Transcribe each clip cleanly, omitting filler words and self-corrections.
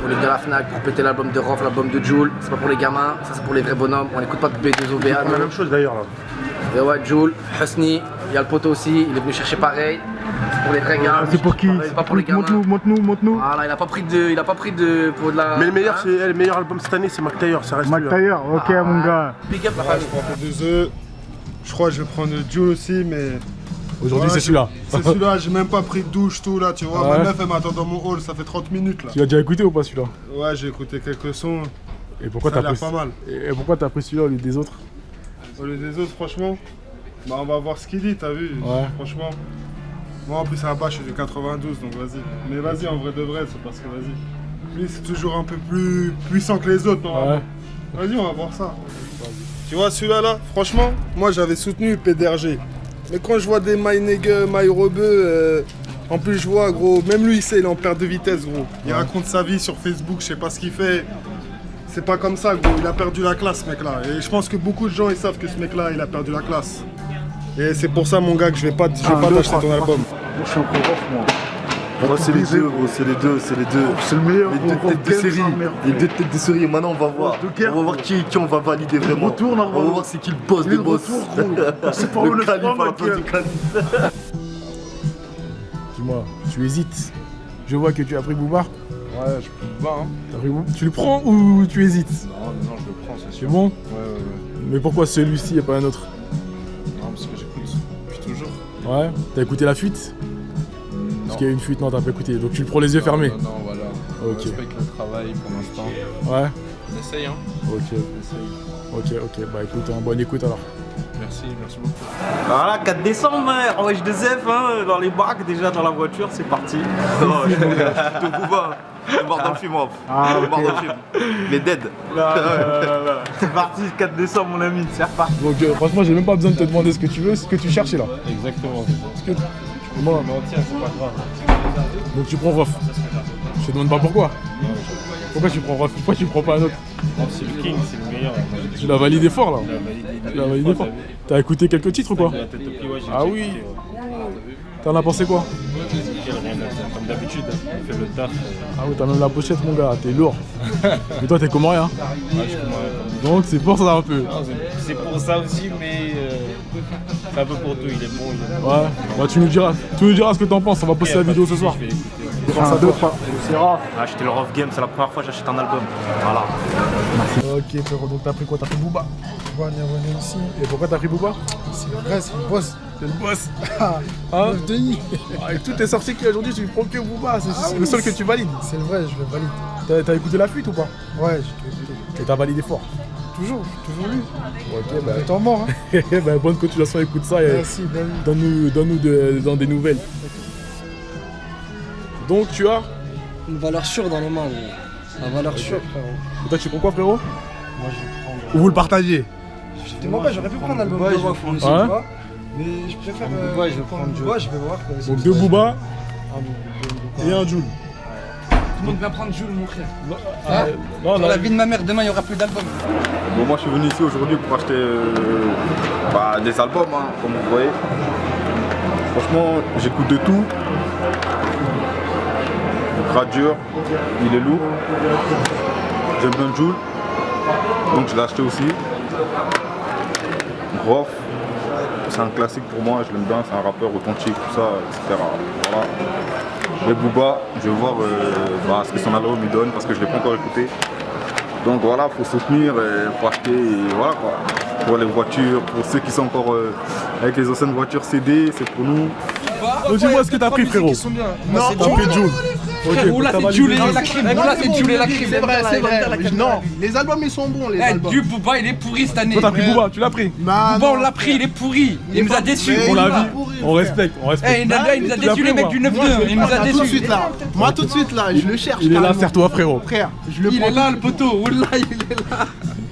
au lieu de la Fnac pour péter l'album de Rof, l'album de Jul. C'est pas pour les gamins, ça c'est pour les vrais bonhommes. On n'écoute pas de B2OBA. C'est la même chose d'ailleurs là. Et ouais, Jul, Husni, il y a le poteau aussi, il est venu chercher pareil. C'est pour les vrais gars. C'est pour qui? C'est pas pour les gamins. Montre-nous. Voilà, il a pas pris de pour de la. Mais le meilleur album cette année c'est Mac Taylor, ça reste Mac lui, hein. Taylor, ok mon gars. Big up la Je famille. prends deux œufs. Je crois que je vais prendre Jules aussi, mais. Aujourd'hui Voilà, c'est celui-là. C'est celui-là, j'ai même pas pris de douche, tout là, tu vois. Ah ouais. Ma meuf elle m'attend dans mon hall, ça fait 30 minutes là. Tu l'as déjà écouté ou pas celui-là? Ouais, j'ai écouté quelques sons. Et pourquoi Ça a t'as l'air pris pas mal. Et pourquoi t'as pris celui-là au lieu des autres? Au lieu des autres, franchement, bah on va voir ce qu'il dit, t'as vu. Ouais. Franchement. Moi en plus à la base je suis du 92, donc vas-y. Mais vas-y, en vrai de vrai, c'est parce que vas-y. Lui c'est toujours un peu plus puissant que les autres, normalement. Ouais. Vas-y, on va voir ça. Tu vois celui-là là, franchement, moi j'avais soutenu PDRG. Mais quand je vois des My Nigga, My Rebeu, en plus je vois gros, même lui il sait, il est en perte de vitesse gros. Il raconte sa vie sur Facebook, je sais pas ce qu'il fait. C'est pas comme ça gros, il a perdu la classe ce mec là. Et je pense que beaucoup de gens ils savent que ce mec là il a perdu la classe. Et c'est pour ça mon gars que je vais pas t'acheter ton album. Moi je suis un pro rof moi. Moi c'est les deux gros, c'est les deux. C'est le meilleur. Les deux têtes de série. Les deux têtes de série. Maintenant on va voir. On va voir qui on va valider vraiment. On va voir c'est qui le boss des boss. C'est pas Le calife à la place du calife. Dis-moi, tu hésites. Je vois que tu as pris Booba. Ouais, je peux pas hein. T'as pris Booba. Tu le prends ou tu hésites? Non, je le prends, c'est C'est sûr. bon? Ouais. Mais pourquoi celui-ci et pas un autre? Non, parce que j'écoute depuis toujours. Ouais. T'as écouté La Fuite? Parce qu'il y a une fuite, non t'as pas écouté. Donc tu le prends les yeux fermés. Non, voilà. Ok. On respecte le travail pour l'instant. Ouais. On essaye, hein. Ok. Ok. Bah écoute, bonne écoute alors. Merci beaucoup. Voilà, 4 décembre, en wesh de Zef, hein, dans les bacs, déjà dans la voiture, c'est parti. Non, je te Booba. Il est mort dans le film, off. Il est mort dans le film. Il est dead. Là. C'est parti, 4 décembre, mon ami, c'est reparti. Donc franchement, j'ai même pas besoin de te demander ce que tu veux, ce que tu cherchais là. Exactement. Moi, Tiens, c'est pas grave. donc tu prends Rof. Je te demande pas pourquoi. Pourquoi tu prends Rof? Pourquoi tu prends pas un autre? C'est le king, c'est le meilleur. Tu l'as validé fort là. Tu l'as validé fort. T'as écouté quelques titres ou quoi? La tête de pli, ouais, j'ai Ah oui. T'en as pensé quoi? rien à dire. Comme d'habitude, on fait le taf. Ah oui, t'as même la pochette mon gars, t'es lourd. Mais toi t'es comorien. Ouais, je commence. Donc c'est pour ça un peu. C'est pour ça aussi, mais c'est un peu pour tout. Il est bon. Ouais, bah, tu nous diras ce que t'en penses, on va poster la vidéo ce soir. Je vais l'écouter. C'est rare. Acheter le Rough Game, c'est la première fois que j'achète un album. Voilà. Ok frérot, donc t'as pris quoi? T'as pris Booba. Niavone aussi. Et pourquoi t'as pris Booba? C'est vrai, c'est le boss. C'est le boss. Hein Denis. Et tout est sorti aujourd'hui, tu prends que Booba, c'est le seul que tu valides. C'est le vrai, je le valide. T'as écouté La Fuite ou pas? Ouais, j'ai tout écouté. Et t'as validé fort. Toujours lu. Ok, bah, Le temps mort, hein. bah, bonne continuation, écoute ça et Merci, bonne. donne-nous dans des nouvelles. Donc tu as. Une valeur sûre dans les mains, la valeur sûre, frérot. Et toi tu prends quoi frérot? Moi je vais prendre. Ou vous le partagez? Je te mens pas, j'aurais pu prendre un album Ouais, de je vais Rof prendre aussi, ça. tu vois. Mais je préfère. Ouais, je vais prendre Joe. Ouais, je vais voir. Donc deux Booba et un Jul. Tout le monde va prendre Jules, mon frère. Non, Dans la vie de ma mère, demain il y aura plus d'albums. Bon, moi je suis venu ici aujourd'hui pour acheter des albums, hein, comme vous voyez. Franchement, j'écoute de tout. Dur, il est lourd. J'aime bien Jul, donc je l'ai acheté aussi. Rof, c'est un classique pour moi, je l'aime bien, c'est un rappeur authentique, tout ça, etc. Voilà. Et Booba, je vais voir ce que son album lui donne parce que je ne l'ai pas encore écouté. Donc voilà, il faut soutenir, il faut acheter, et voilà quoi. Pour les voitures, pour ceux qui sont encore avec les anciennes voitures CD, c'est pour nous. Donc dis-moi ce que t'as pris frérot. Non, T'as pris Jul. frère, Oula c'est Jules et la crime. Oula c'est Jules et la crime. C'est vrai. Non, les albums ils sont bons, les albums. Du Booba il est pourri cette année. Toi t'as pris Booba, tu l'as pris. Booba on l'a pris, il est pourri. Il nous a déçus. On l'a vu, on respecte. Eh, il nous a déçus les mecs du 9-2. Il nous a Tout de déçus. suite là. Moi tout de suite là, je le cherche. Il est là, carrément. serre-toi frérot. Frère, je le Il prends. est là le poteau. Oula il est là.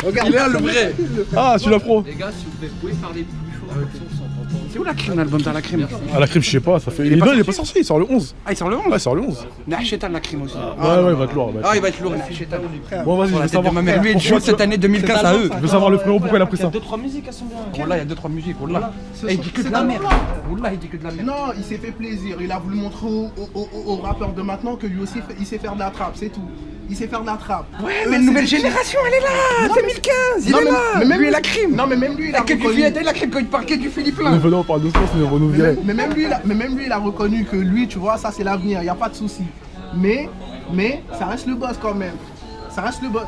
Regarde. Il est là le vrai. Ah, tu l'as pro. Les gars, s'il vous plaît, vous pouvez parler plus fort comme ça, on s'entend pas. C'est où la crime l'album dans la crime? Ah la crime je sais pas, ça fait. Non il est pas sorti, il sort le 11. Ah il sort le 11. Ouais il sort le 11. Nachetan la crime aussi. Ouais il va être lourd. Ah il va être lourd Nachetan. Bon vas-y, je veux savoir. Ma mère lui et Jules cette année 2015 à eux. Je veux savoir le frérot pourquoi il a pris ça. 2-3 musiques elles sont bien. Wallah il y a 2-3 musiques. Wallah. Il dit que de la merde. Wallah il dit que de la merde. Non, il s'est fait plaisir. Il a voulu montrer aux rappeurs de maintenant que lui aussi il sait faire de la trappe, c'est tout. il sait faire de la trappe. Ouais, mais une nouvelle génération, elle est là. 2015, il est là. Mais même lui et la crime. Non, mais même lui, il a Que du reconnu. Viet, la crime quand il parle que du Philippe là. Venons, on parle de sport, sinon on va nous virer. Mais même lui, il a reconnu que lui, tu vois, ça c'est l'avenir, il n'y a pas de souci. Mais ça reste le boss quand même. Ça reste le boss.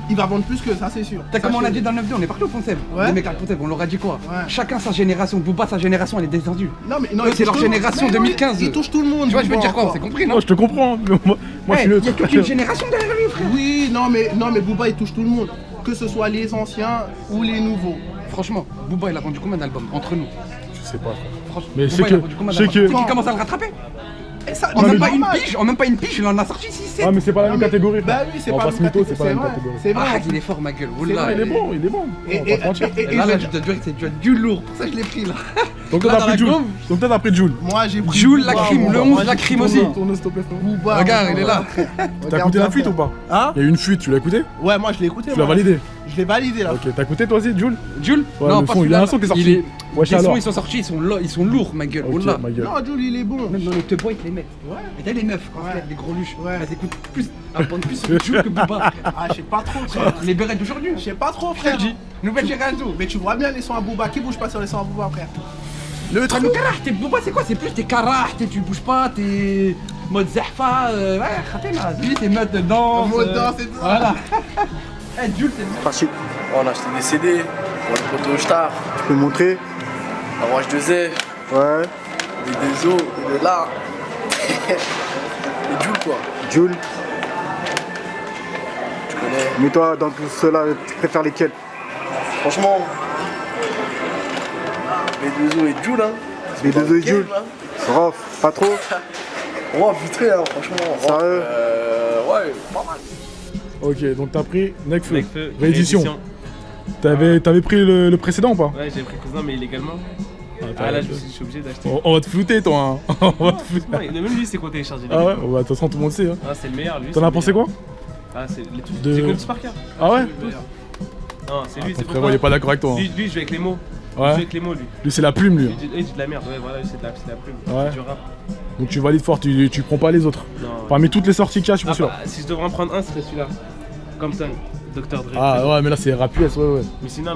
Il va vendre plus que ça, c'est sûr. T'as comme on a dit dans le 9-2, on est parti au Ponteb. Ouais. Les mecs à Ponteb, on leur a dit quoi? Ouais. Chacun sa génération. Booba, sa génération, elle est descendue. Non, mais non, Eux, c'est leur génération 2015. Il touche tout le monde. Tu vois, je veux Booba, dire quoi? encore. C'est compris, non? Non, je te comprends. Mais moi je suis Il y a neutre. toute une génération derrière lui, frère. Oui, non, mais Booba, il touche tout le monde. Que ce soit les anciens ou les nouveaux. Franchement, Booba, il a vendu combien d'albums entre nous? Je sais pas. Franchement, Mais Booba, c'est il a que- vendu combien c'est d'albums? que- C'est qu'il commence à le rattraper. Et ça, En c'est même pas une normal. pige, il en a sorti 6-7. Ah, mais c'est pas la même Non, mais- catégorie. Bah frère. oui, c'est On pas va la se même mytho, c'est pas la même catégorie. catégorie. C'est vrai. Ah, il est fort, ma gueule. C'est Wallah, vrai, Il est bon, il est bon. On va pas se mentir. Et là, je te dis que c'est du lourd. Pour ça, je l'ai pris là. Donc toi Là, t'as dans pris la Jules. gauve. Donc toi t'as pris Jules. Moi, j'ai pris. Jules, la Booba, crime, moi. le Moi, 11, la j'ai crime pris aussi. Booba. Tourne s'il te plaît. frère. Booba, Regarde, Booba. il est là. T'as écouté la fuite ou pas? Hein? Il y a eu une fuite, tu l'as écouté? Ouais, moi, je l'ai écouté. Tu l'as moi. validé? Je l'ai validé là. Ok, t'as écouté toi aussi Jules? Jules? Ouais, Non, le pas son, il y a celui-là. un son qui est sorti. Il est- Wesh Les sons, alors. ils sont sortis, ils sont lourds, ma gueule. Ok, Wallah. ma gueule. Non, Jules, il est bon. Même dans les te boys, ils te les mettent. Ouais. Et t'as les meufs, quand Ouais. elles, les gros luches. Ouais. Elles écoutent plus, elles prennent plus Jules que Booba. Ah, je sais pas trop, frère. Les bérets d'aujourd'hui. Je sais pas trop, frère. Nouvelle génération. Mais tu vois bien les sons à Booba. Qui bouge pas sur les sons à Booba, frère? Le carah, t'es Booba, c'est quoi? C'est plus t'es carah, tu bouges pas, t'es mode zahfa. Ouais, khatina. Lui, t'es mode danse. Mode danse et tout. Voilà. Eh, Jules, c'est le Parti. On a acheté des CD pour le poteau Star, Tu peux me montrer? la Roche de Zé, Ouais. des os, de là. Et Jules quoi, Jules. tu connais. Mais toi, dans tout cela, tu préfères lesquels? Franchement, les deux os et Jules, hein. Les Dans deux le et Jules. game, hein. Rof, pas trop? Ouais, vite fait, hein, franchement. Rof, Sérieux? ouais, pas mal. Ok, donc t'as pris Nekfeu. Nekfeu, Réédition. réédition. T'avais pris le précédent ou pas? Ouais, j'ai pris cousin, mais illégalement. Attends, Ah là, je suis obligé d'acheter. on va te flouter toi. Hein. On va te flouter. Ouais, même lui, c'est quoi télécharger les Ah ouais, vidéos. bah, de toute façon tout le monde sait. Hein. Ah, c'est le meilleur, lui. T'en c'est as le pensé meilleur. quoi? Ah, c'est les tous. De- J'ai connu tous par cœur. Ah ouais? Non, c'est lui, Ton c'est frérot il est pas d'accord avec toi. Hein. Lui, je vais avec les mots. Je Ouais. joue avec les mots, lui. Lui c'est la plume lui. Il dit de la merde, ouais, voilà, lui, c'est de la plume. Ouais. C'est du rap. Donc tu valides fort, tu prends pas les autres. Non. Parmi toutes les sorties qu'il y a, je suis Ah, pas sûr. bah, si je devrais en prendre un, ce serait celui-là. Compton, Dr. Dre. Ah ouais, mais là c'est rap US, ouais. Mais sinon,